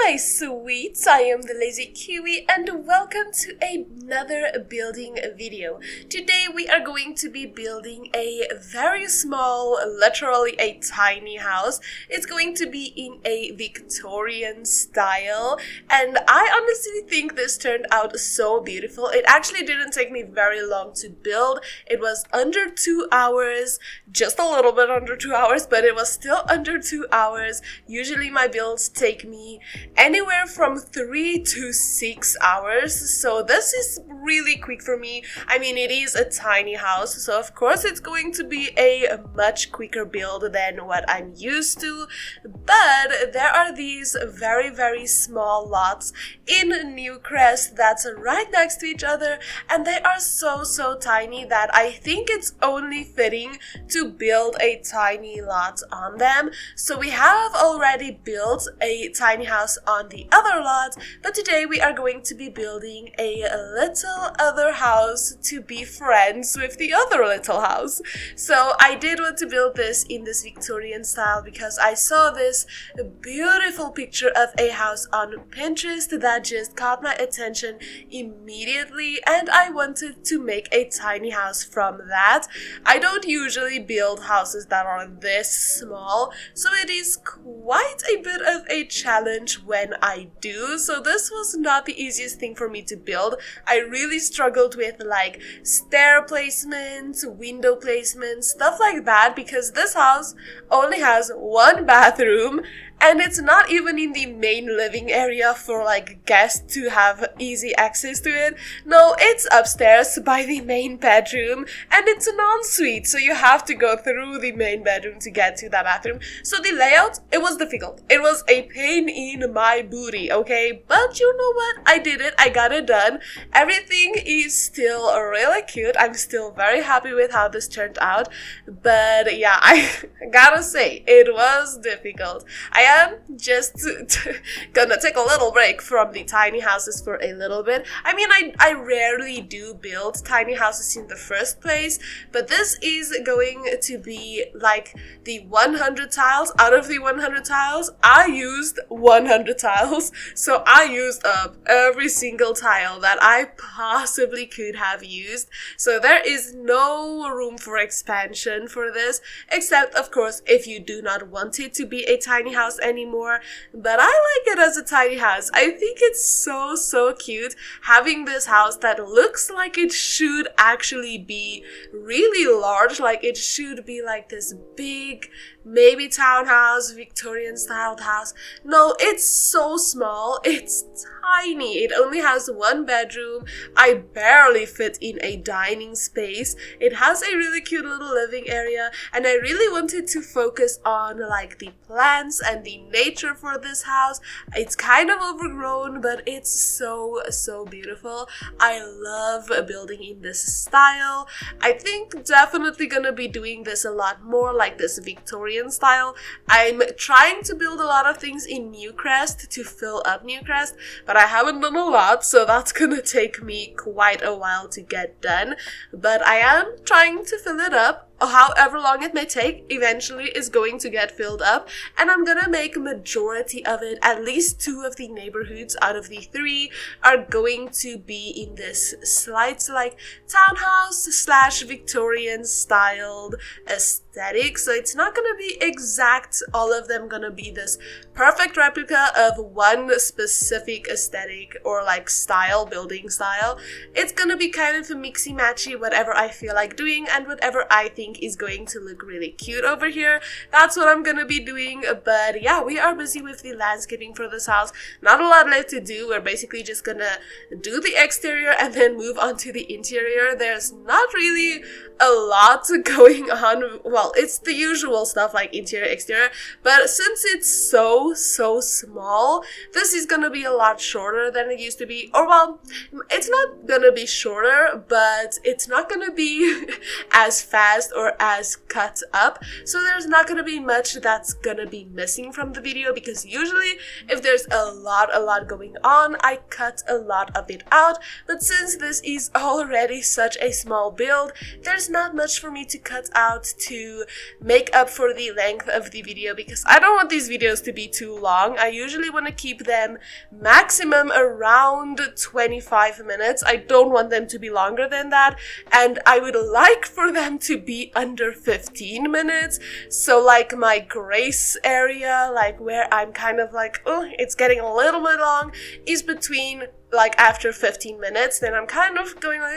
my sweets, I am the Lazy Kiwi and welcome to another building video. Today we are going to be building a very small, literally a tiny house. It's going to be in a Victorian style and I honestly think this turned out so beautiful. It actually didn't take me very long to build. It was under 2 hours, just a little bit under 2 hours, but it was still under 2 hours. Usually my builds take me anywhere from 3 to 6 hours, so this is really quick for me. I mean, it is a tiny house, so of course it's going to be a much quicker build than what I'm used to, but there are these very small lots in Newcrest that's right next to each other, and they are so tiny that I think it's only fitting to build a tiny lot on them. So we have already built a tiny house on the other lot, but today we are going to be building a little other house to be friends with the other little house. So I did want to build this in this Victorian style because I saw this beautiful picture of a house on Pinterest that just caught my attention immediately, and I wanted to make a tiny house from that. I don't usually build houses that are this small, so it is quite a bit of a challenge when I do. So this was not the easiest thing for me to build. I really struggled with like stair placements, window placements, stuff like that, because this house only has one bathroom and it's not even in the main living area for like guests to have easy access to it. No, it's upstairs by the main bedroom and it's an ensuite, so you have to go through the main bedroom to get to that bathroom. So the layout, it was difficult. It was a pain in my booty, okay? But you know what? I did it. I got it done. Everything is still really cute. I'm still very happy with how this turned out. But yeah, I gotta say, it was difficult. I am just gonna take a little break from the tiny houses for a little bit. I mean, I rarely do build tiny houses in the first place, but this is going to be like the 100 tiles. Out of the 100 tiles, I used 100 tiles, so I used up every single tile that I possibly could have used. So there is no room for expansion for this, except of course if you do not want it to be a tiny house anymore. But I like it as a tiny house. I think it's so cute having this house that looks like it should actually be really large, like it should be like this big, maybe townhouse, Victorian styled house. No, it's so small. It's tiny. It only has one bedroom. I barely fit in a dining space. It has a really cute little living area, and I really wanted to focus on like the plants and the nature for this house. It's kind of overgrown, but it's so beautiful. I love building in this style. I think definitely gonna be doing this a lot more, like this Victorian style. I'm trying to build a lot of things in Newcrest to fill up Newcrest, but I haven't done a lot, so that's gonna take me quite a while to get done. But I am trying to fill it up. However long it may take, eventually is going to get filled up, and I'm gonna make a majority of it. At least 2 of the neighborhoods out of the 3 are going to be in this slight like townhouse / Victorian styled aesthetic. So it's not gonna be exact, all of them gonna be this perfect replica of one specific aesthetic or like style, building style. It's gonna be kind of a mixy matchy, whatever I feel like doing and whatever I think is going to look really cute over here. That's what I'm gonna be doing. But yeah, we are busy with the landscaping for this house. Not a lot left to do. We're basically just gonna do the exterior and then move on to the interior. There's not really a lot going on. Well, it's the usual stuff like interior, exterior, but since it's so small, this is gonna be a lot shorter than it used to be. Or well, it's not gonna be shorter, but it's not gonna be as fast or or as cut up, so there's not gonna be much that's gonna be missing from the video, because usually if there's a lot going on, I cut a lot of it out. But since this is already such a small build, there's not much for me to cut out to make up for the length of the video, because I don't want these videos to be too long. I usually want to keep them maximum around 25 minutes. I don't want them to be longer than that, and I would like for them to be under 15 minutes. So like my grace area, like where I'm kind of like, oh, it's getting a little bit long, is between like after 15 minutes. Then I'm kind of going like,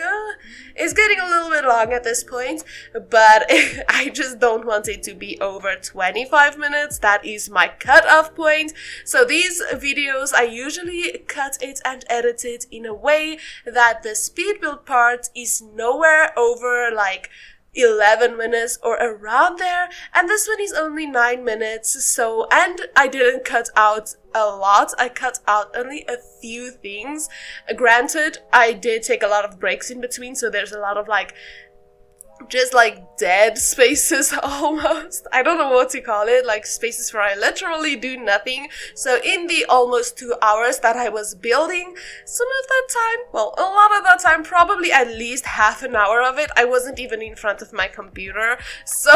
it's getting a little bit long at this point, but I just don't want it to be over 25 minutes. That is my cutoff point. So these videos, I usually cut it and edit it in a way that the speed build part is nowhere over like 11 minutes or around there, and this one is only 9 minutes. So, and I didn't cut out a lot. I cut out only a few things. Granted, I did take a lot of breaks in between, so there's a lot of like just like dead spaces almost. I don't know what to call it, like spaces where I literally do nothing. So in the almost 2 hours that I was building, some of that time, well, a lot of that time, probably at least half an hour of it, I wasn't even in front of my computer. So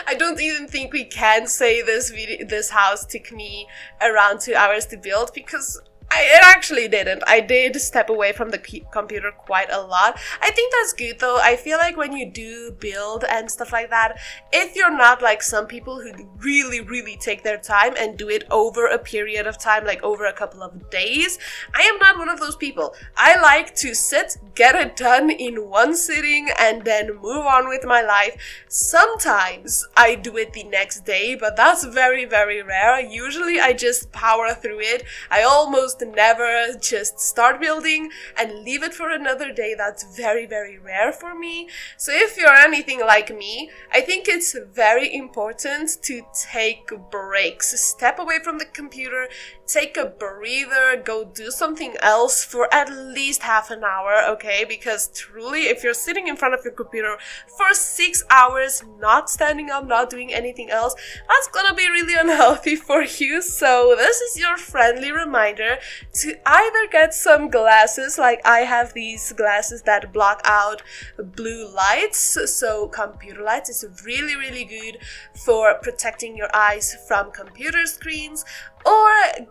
I don't even think we can say this house took me around 2 hours to build, because it actually didn't. I did step away from the computer quite a lot. I think that's good though. I feel like when you do build and stuff like that, if you're not like some people who really take their time and do it over a period of time, like over a couple of days, I am not one of those people. I like to sit, get it done in one sitting, and then move on with my life. Sometimes I do it the next day, but that's very rare. Usually I just power through it. I almost never just start building and leave it for another day. That's very rare for me. So if you're anything like me, I think it's very important to take breaks. Step away from the computer, take a breather, go do something else for at least half an hour, okay? Because truly, if you're sitting in front of your computer for 6 hours, not standing up, not doing anything else, that's gonna be really unhealthy for you. So this is your friendly reminder to either get some glasses, like I have these glasses that block out blue lights, so computer lights is really good for protecting your eyes from computer screens, or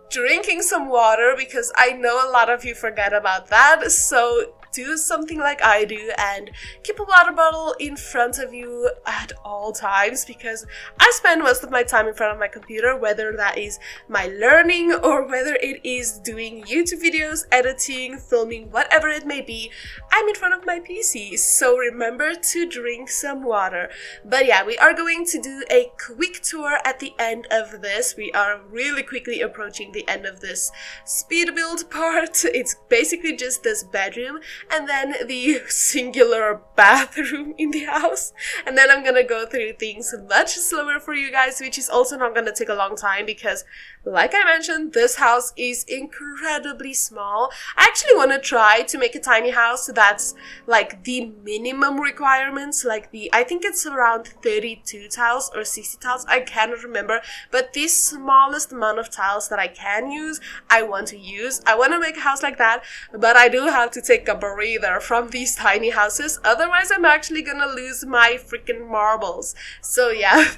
drinking some water, because I know a lot of you forget about that. So do something like I do and keep a water bottle in front of you at all times, because I spend most of my time in front of my computer, whether that is my learning or whether it is doing YouTube videos, editing, filming, whatever it may be. I'm in front of my PC, so remember to drink some water. But yeah, we are going to do a quick tour at the end of this. We are really quickly approaching the end of this speed build part. It's basically just this bedroom and then the singular bathroom in the house. And then I'm gonna go through things much slower for you guys, which is also not gonna take a long time, because like I mentioned, this house is incredibly small. I actually want to try to make a tiny house that's like the minimum requirements, like I think it's around 32 tiles or 60 tiles, I cannot remember, but the smallest amount of tiles that I can use, I want to use. I want to make a house like that, but I do have to take a breather from these tiny houses, otherwise I'm actually gonna lose my freaking marbles. So yeah,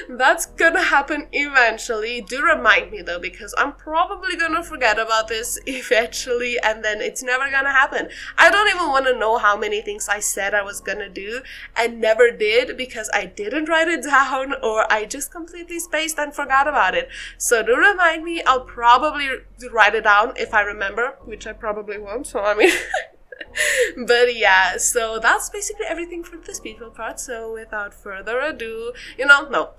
that's gonna happen eventually. Do remind me though, because I'm probably gonna forget about this eventually, and then it's never gonna happen. I don't even want to know how many things I said I was gonna do and never did, because I didn't write it down, or I just completely spaced and forgot about it. So do remind me. I'll probably write it down if I remember, which I probably won't, so I mean but yeah, so that's basically everything for this beautiful part. So without further ado,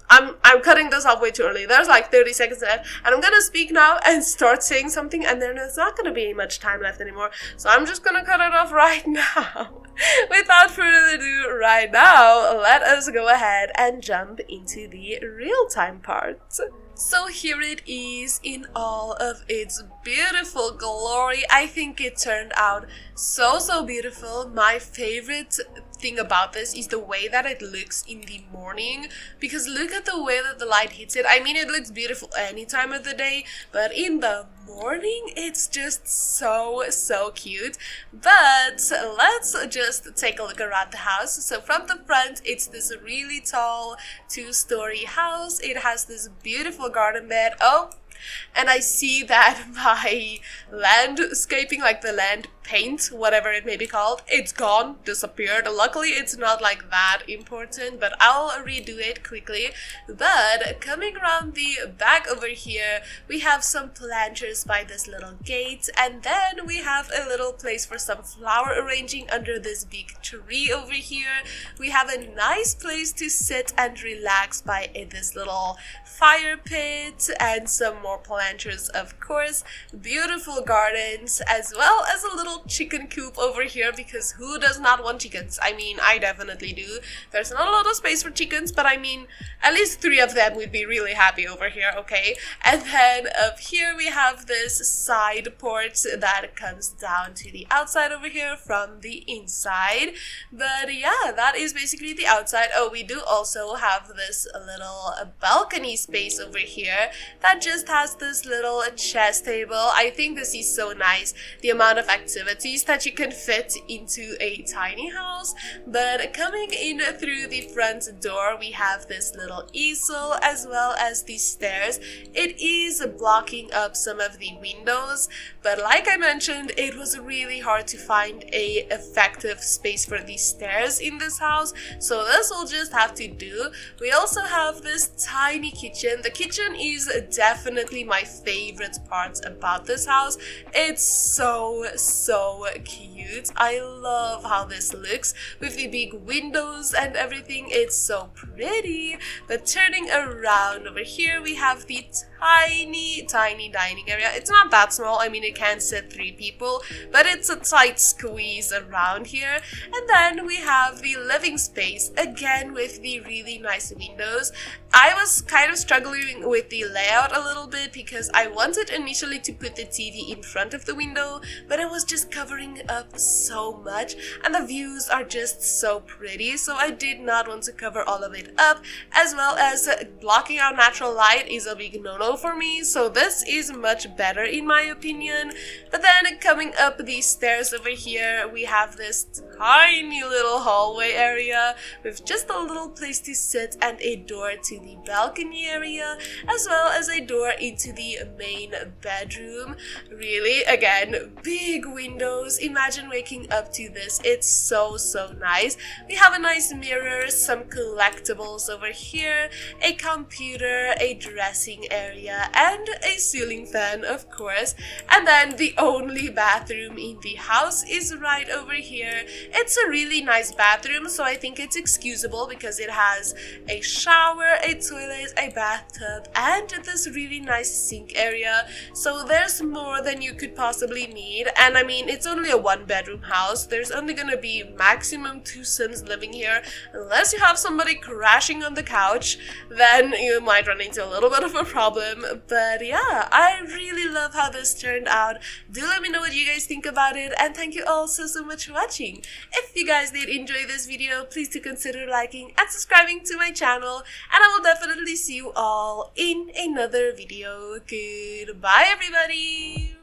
I'm cutting this off way too early. There's like 30 seconds left, and I'm gonna speak now and start saying something, and then there's not gonna be much time left anymore. So I'm just gonna cut it off right now. Without further ado, right now, let us go ahead and jump into the real-time part. So here it is in all of its beautiful glory. I think it turned out so beautiful. My favorite thing about this is the way that it looks in the morning, because look at the way that the light hits it. I mean, it looks beautiful any time of the day, but in the morning it's just so cute. But let's just take a look around the house. So from the front, it's this really tall 2-story house. It has this beautiful garden bed. Oh, and I see that my landscaping, like the land paint, whatever it may be called, it's gone, disappeared. Luckily, it's not like that important, but I'll redo it quickly. But coming around the back over here, we have some planters by this little gate, and then we have a little place for some flower arranging under this big tree over here. We have a nice place to sit and relax by this little fire pit, and some more planters, of course, beautiful gardens, as well as a little chicken coop over here, because who does not want chickens? I mean, I definitely do. There's not a lot of space for chickens, but I mean, at least 3 of them would be really happy over here, okay? And then up here we have this side porch that comes down to the outside over here from the inside. But yeah, that is basically the outside. Oh, we do also have this little balcony space over here that just has this little chess table. I think this is so nice, the amount of activities that you can fit into a tiny house. But coming in through the front door, we have this little easel as well as these stairs. It is blocking up some of the windows, but like I mentioned, it was really hard to find a effective space for these stairs in this house, so this will just have to do. We also have this tiny kitchen. The kitchen is definitely my favorite part about this house. It's so cute. I love how this looks with the big windows and everything. It's so pretty. But turning around over here, we have the tiny dining area. It's not that small. I mean, it can sit 3 people, but it's a tight squeeze around here. And then we have the living space, again with the really nice windows. I was kind of struggling with the layout a little bit because I wanted initially to put the TV in front of the window, but it was just covering up so much, and the views are just so pretty, so I did not want to cover all of it up, as well as blocking out natural light is a big no-no for me, so this is much better in my opinion. But then coming up these stairs over here, we have this tiny little hallway area with just a little place to sit and a door to the balcony area, as well as a door into the main bedroom. Really, again, big windows. Imagine waking up to this. It's so nice. We have a nice mirror, some collectibles over here, a computer, a dressing area, and a ceiling fan, of course. And then the only bathroom in the house is right over here. It's a really nice bathroom, so I think it's excusable because it has a shower, a toilet, a bathtub, and this really nice sink area. So there's more than you could possibly need. And I mean, it's only a 1-bedroom house. There's only gonna be maximum 2 sons living here. Unless you have somebody crashing on the couch, then you might run into a little bit of a problem. But yeah, I really love how this turned out. Do let me know what you guys think about it, and thank you all so much for watching. If you guys did enjoy this video, please do consider liking and subscribing to my channel, and I will definitely see you all in another video. Goodbye everybody!